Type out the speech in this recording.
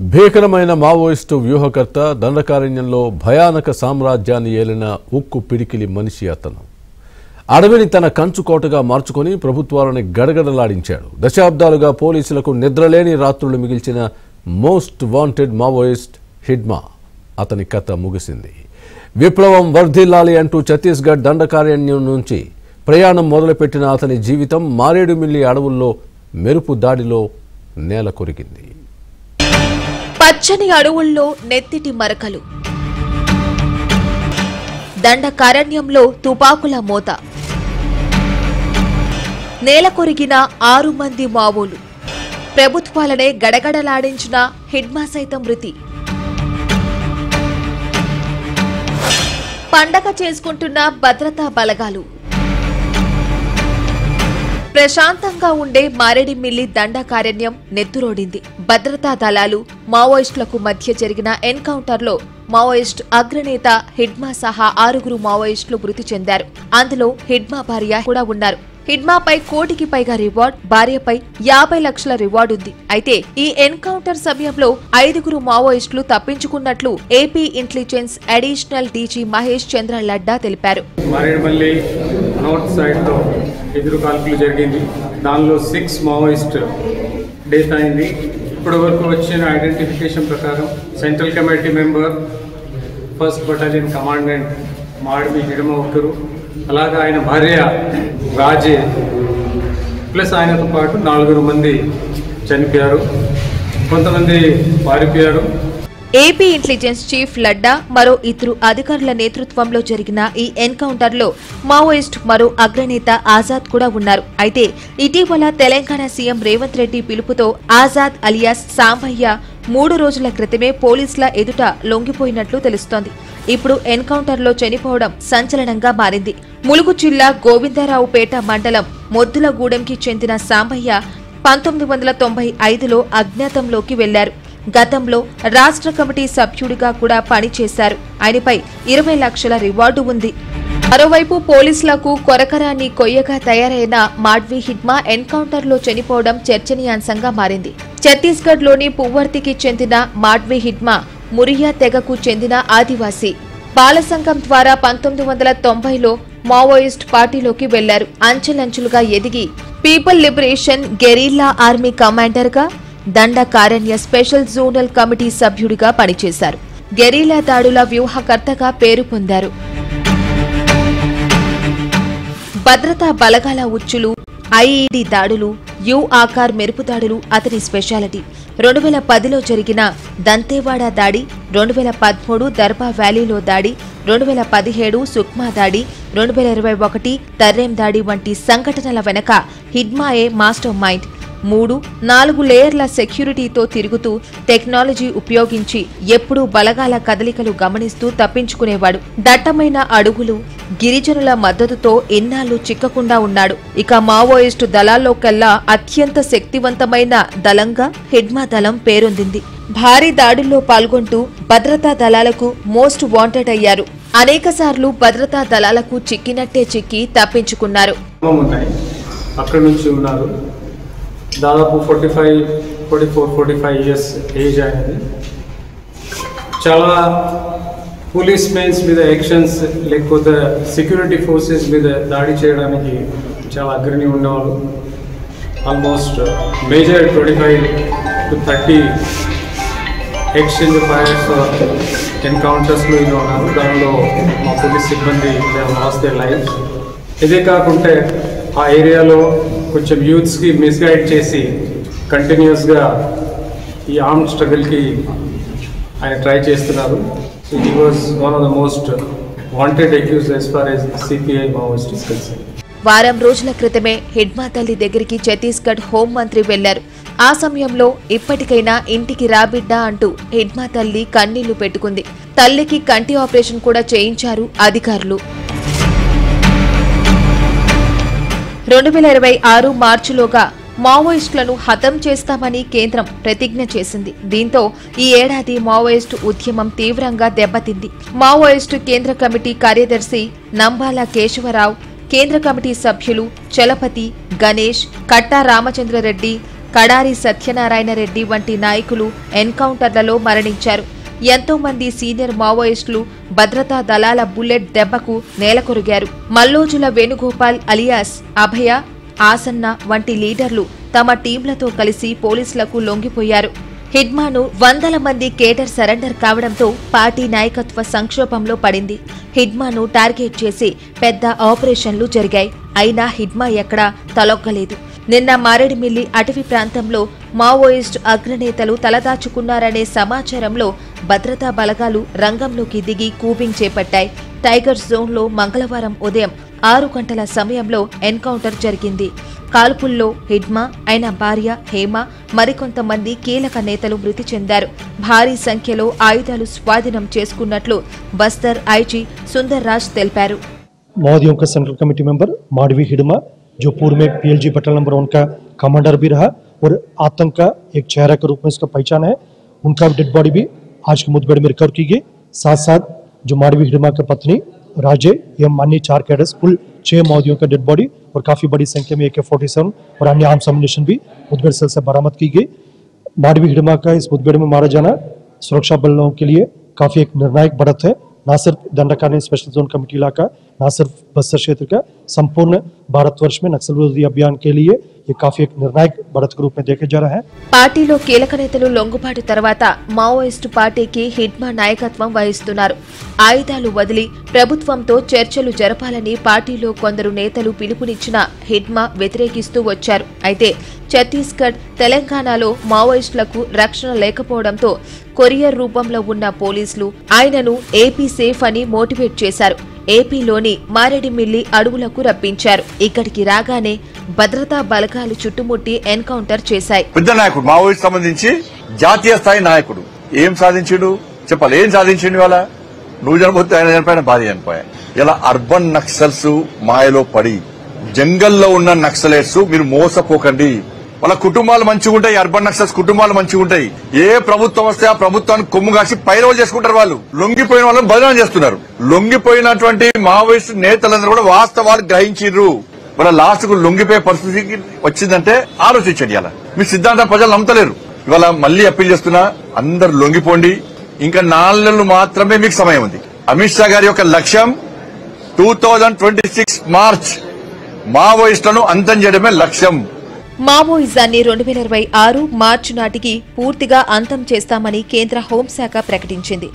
భీకరమైన మావోయిస్టు వ్యూహకర్త దండకారణ్యంలో భయానక సామ్రాజ్యాన్ని ఏలిన ఉక్కు పిడికిలి మనిషి అతను అడవిని తన కంచుకోటగా మార్చుకొని ప్రభుత్వాలను గడగడలాడించాడు. దశాబ్దాలుగా పోలీసులకు నిద్రలేని రాత్రులు మిగిల్చిన మోస్ట్ వాంటెడ్ మావోయిస్ట్ హిడ్మా అతని కథ ముగిసింది. విప్లవం వర్ధిల్లాలి అంటూ ఛత్తీస్గఢ్ దండకారణ్యం నుంచి ప్రయాణం మొదలుపెట్టిన అతని జీవితం మారేడుమిల్లి అడవుల్లో మెరుపు దాడిలో నేల కొరిగింది. పచ్చని అడవుల్లో నెత్తిటి మరకలు, దండకారణ్యంలో తుపాకుల మోత, నేల కొరిగిన 6 మంది మావోలు, ప్రభుత్వాలనే గడగడలాడించిన హిడ్మా సైతం మృతి. పండగ చేసుకుంటున్న భద్రతా బలగాలు. ప్రశాంతంగా ఉండే మారేడుమిల్లి దండకారణ్యం నెత్తురోడింది. భద్రతా దళాలు మావోయిస్టులకు మధ్య జరిగిన ఎన్కౌంటర్లో మావోయిస్ట్ అగ్రనేత హిడ్మా సహా 6 మావోయిస్టులు మృతి చెందారు. అందులో హిడ్మా భార్య కూడా ఉన్నారు. హిడ్మాపై 1 కోటికి పైగా రివార్డ్, భార్యపై 50 లక్షల రివార్డు ఉంది. అయితే ఈ ఎన్కౌంటర్ సమయంలో 5 మావోయిస్టులు తప్పించుకున్నట్లు AP intelligence additional DG Mahesh Chandra Ladda తెలిపారు. మారేడుమిల్లి నార్త్ సైడ్ లో ఎదురు కాల్పులు జరిగింది. దానిలో 6 మావోయిస్ట్ డెత్ అయింది. ఇప్పటి వరకు వచ్చిన ఐడెంటిఫికేషన్ ప్రకారం central committee member, 1st battalion commandant Madimi Hidma ఒకరు, అలాగే ఆయన భార్య రాజే ప్లస్ ఆయనతో పాటు 4 మంది చనిపోయారు, కొంతమంది పారిపోయారు. ఏపీ ఇంటెలిజెన్స్ చీఫ్ లడ్డా మరో 2 అధికారుల నేతృత్వంలో జరిగిన ఈ ఎన్కౌంటర్లో మావోయిస్ట్ మరో అగ్రనేత ఆజాద్ కూడా ఉన్నారు. అయితే ఇటీవల తెలంగాణ సీఎం రేవంత్ రెడ్డి పిలుపుతో ఆజాద్ అలియాస్ సాంబయ్య 3 రోజుల క్రితమే పోలీసుల ఎదుట లొంగిపోయినట్లు తెలుస్తోంది. ఇప్పుడు ఎన్కౌంటర్లో చనిపోవడం సంచలనంగా మారింది. ములుగు జిల్లా గోవిందరావుపేట మండలం మొద్దులగూడెంకి చెందిన సాంబయ్య 1995లో అజ్ఞాతంలోకి వెళ్లారు. గతంలో రాష్ట్ర కమిటీ సభ్యుడిగా కూడా పనిచేశారు. ఆయనపై 20 లక్షల రివార్డు ఉంది. మరోవైపు పోలీసులకు కొరకరాన్ని కొయ్యగా తయారైన మాడ్వి హిడ్మా ఎన్కౌంటర్లో చనిపోవడం చర్చనీయాంశంగా మారింది. ఛత్తీస్గఢ్లోని పువ్వర్తికి చెందిన మాడ్వి హిడ్మా మురియా తెగకు చెందిన ఆదివాసీ. బాలసంఘం ద్వారా 1990లో మావోయిస్ట్ పార్టీలోకి వెళ్లారు. అంచెలంచెలుగా ఎదిగి పీపుల్ లిబరేషన్ గెరిల్లా ఆర్మీ కమాండర్గా, దండకారణ్య స్పెషల్ జోనల్ కమిటీ సభ్యుడిగా పనిచేశారు. గెరిల్లా దాడుల వ్యూహకర్తగా పేరు పొందారు. భద్రతా బలగాల ఉచ్చులు, ఐఈడీ దాడులు, యు ఆకార్ మెరుపు దాడులు అతని స్పెషాలిటీ. 2010లో జరిగిన దంతేవాడ దాడి, 2013 దర్బా వ్యాలీలో దాడి, 2017 సుక్మా దాడి, 2021 తర్రేం దాడి వంటి సంఘటనల వెనక హిడ్మాయే మాస్టర్ మైండ్. 3-4 లేయర్ల సెక్యూరిటీతో తిరుగుతూ టెక్నాలజీ ఉపయోగించి ఎప్పుడూ బలగాల కదలికలు గమనిస్తూ తప్పించుకునేవాడు. దట్టమైన అడుగులు, గిరిజనుల మద్దతుతో ఇన్నాళ్లు చిక్కకుండా ఉన్నాడు. ఇక మావోయిస్టు దళాల్లోకెల్లా అత్యంత శక్తివంతమైన దళంగా హిడ్మా దళం పేరొందింది. భారీ దాడుల్లో పాల్గొంటూ భద్రతా దళాలకు మోస్ట్ వాంటెడ్ అయ్యారు. అనేకసార్లు భద్రతా దళాలకు చిక్కినట్టే చిక్కి తప్పించుకున్నారు. అక్కడి నుంచి ఉన్నారు. దాదాపు 44-45 ఇయర్స్ ఏజ్ అయినది. చాలా పోలీస్ మెన్స్ మీద యాక్షన్స్ లేకపోతే సెక్యూరిటీ ఫోర్సెస్ మీద దాడి చేయడానికి చాలా అగ్రణి ఉండేవాళ్ళు. ఆల్మోస్ట్ మేజర్ 25-30 ఎక్స్చేంజ్ ఫైర్స్ ఎన్కౌంటర్స్లో ఇది ఉన్నారు. దానిలో మా పోలీస్ సిబ్బంది లాస్ట్ దేర్ లైఫ్. ఇదే కాకుంటే ఆ ఏరియాలో కొంచెం యూత్స్కి మిస్గైడ్ చేసి కంటిన్యూస్గా ఈ ఆర్మ్ స్ట్రగుల్కి ఆయన ట్రై చేస్తున్నారు. So he was one of the most wanted accused as far as CPI Maoist is concerned. వారం రోజుల క్రితమే హిడ్మా తల్లి దగ్గరికి ఛత్తీస్గఢ్ హోంమంత్రి వెళ్లారు. ఆ సమయంలో ఇప్పటికైనా ఇంటికి రాబిడ్డా అంటూ హిడ్మా తల్లి కన్నీళ్లు పెట్టుకుంది. తల్లికి కంటి ఆపరేషన్ కూడా చేయించారు అధికారులు. 2026 మార్చిలోగా మావోయిస్టులను హతం చేస్తామని కేంద్రం ప్రతిజ్ఞ చేసింది. దీంతో ఈ ఏడాది మావోయిస్టు ఉద్యమం తీవ్రంగా దెబ్బతింది. మావోయిస్టు కేంద్ర కమిటీ కార్యదర్శి నంబాల కేశవరావు, కేంద్ర కమిటీ సభ్యులు చలపతి, గణేష్, కట్టా రామచంద్రరెడ్డి, కడారి సత్యనారాయణ రెడ్డి వంటి నాయకులు ఎన్కౌంటర్లలో మరణించారు. ఎంతో మంది సీనియర్ మావోయిస్టులు భద్రతా దళాల బుల్లెట్ దెబ్బకు నేలకొరిగారు. మల్లోజుల వేణుగోపాల్ అలియాస్ అభయ, ఆసన్న వంటి లీడర్లు తమ టీంలతో కలిసి పోలీసులకు లొంగిపోయారు. హిడ్మాను వందల మంది కేడర్ సరెండర్ కావడంతో పార్టీ నాయకత్వ సంక్షోభంలో పడింది. హిడ్మాను టార్గెట్ చేసి పెద్ద ఆపరేషన్లు జరిగాయి. అయినా హిడ్మా ఎక్కడా తలొగ్గలేదు. నిన్న మారేడుమిల్లి అటవీ ప్రాంతంలో మావోయిస్టు అగ్రనేతలు తలదాచుకున్నారనే సమాచారంలో భద్రతా బలగాలు రంగంలోకి దిగి కూంబింగ్ చేపట్టాయి. టైగర్ జోన్లో మంగళవారం ఉదయం 6 గంటల సమయంలో ఎన్కౌంటర్ జరిగింది. కాల్పుల్లో హిడ్మా, ఆయన భార్య హేమ, మరికొంతమంది కీలక నేతలు మృతి చెందారు. భారీ సంఖ్యలో ఆయుధాలు స్వాధీనం చేసుకున్నట్లు బస్తర్ ఐజీ సుందర్ రాజ్ తెలిపారు. माओवादियों का central committee member Madvi Hidma, जो पूर्व में PLG बटालियन नंबर 1 का कमांडर भी रहा और आतंक का एक चेहरा के रूप में इसका पहचान है, उनका डेड बॉडी भी आज की मुठभेड़ में रिकवर की गई। साथ साथ जो माडवी हिडमा की पत्नी राजे एवं अन्य 4 कैडर्स, कुल 6 माओवादियों का डेड बॉडी और काफी बड़ी संख्या में AK-47 और अन्य आर्म्स अम्युनिशन भी मुठभेड़ स्थल से बरामद की गई। माडवी हिडमा का इस मुठभेड़ में मारा जाना सुरक्षा बलों के लिए काफी एक निर्णायक बढ़त है। न सिर्फ दंडकारण्य स्पेशल जोन कमेटी इलाका, न सिर्फ बस्तर क्षेत्र का, संपूर्ण भारतवर्ष में नक्सल विरोधी अभियान के लिए ये काफी एक निर्णायक बढ़त के रूप में देखे जा रहा है। పార్టీలో కీలక నేతలు లొంగుబాటు తర్వాత మావోయిస్టు పార్టీకి హిడ్మా నాయకత్వం వహిస్తున్నారు. ఆయుధాలు వదిలి ప్రభుత్వంతో చర్చలు జరపాలని పార్టీలో కొందరు నేతలు పిలుపునిచ్చిన హిడ్మా వ్యతిరేకిస్తూ వచ్చారు. అయితే ఛత్తీస్గఢ్, తెలంగాణలో మావోయిస్టులకు రక్షణ లేకపోవడంతో కొరియర్ రూపంలో ఉన్న పోలీసులు ఆయనను ఏపీ సేఫ్ అని మోటివేట్ చేశారు. ఏపీలోని మారేడుమిల్లి అడవులకు రప్పించారు. ఇక్కడికి రాగానే భద్రతా బలగాలు చుట్టుముట్టి ఎన్కౌంటర్ చేశాయి. పెద్ద నాయకుడు, మావోయిస్ట్ సంబంధించి జాతీయ స్థాయి నాయకుడు ఏం సాధించాడు చెప్పాలి. ఏం సాధించిండు? ఇవాళ నువ్వు చనిపోతే ఆయన చనిపోయిన, భార్య చనిపోయా. ఇలా అర్బన్ నక్సల్స్ మాయలో పడి జంగల్లో ఉన్న నక్సలైట్స్ మీరు మోసపోకండి. వాళ్ళ కుటుంబాలు మంచిగా ఉంటాయి. అర్బన్ నక్సల్స్ కుటుంబాలు మంచిగా ఉంటాయి. ఏ ప్రభుత్వం వస్తే ఆ ప్రభుత్వాన్ని కొమ్ము కాసి పైరవలు చేసుకుంటారు. వాళ్ళు లొంగిపోయిన వాళ్ళని బదనాం చేస్తున్నారు. లొంగిపోయినటువంటి మావోయిస్టు నేతలందరూ కూడా వాస్తవాలు గ్రహించారు. వాళ్ళ లాస్ట్ కు లొంగిపోయే పరిస్థితికి వచ్చిందంటే ఆలోచించండి. అలా మీ సిద్ధాంతం ప్రజలు నమ్మతలేరు. ఇవాళ మళ్లీ అప్పీల్ చేస్తున్నా, అందరు లొంగిపోండి. ఇంకా 4 నెలలు మాత్రమే మీకు సమయం ఉంది. అమిత్ షా గారి యొక్క లక్ష్యం 2026 మార్చ్ మావోయిస్టులను అంతం చేయడమే లక్ష్యం. మావోయిజాన్ని 2026 మార్చి నాటికి పూర్తిగా అంతం చేస్తామని కేంద్ర హోంశాఖ ప్రకటించింది.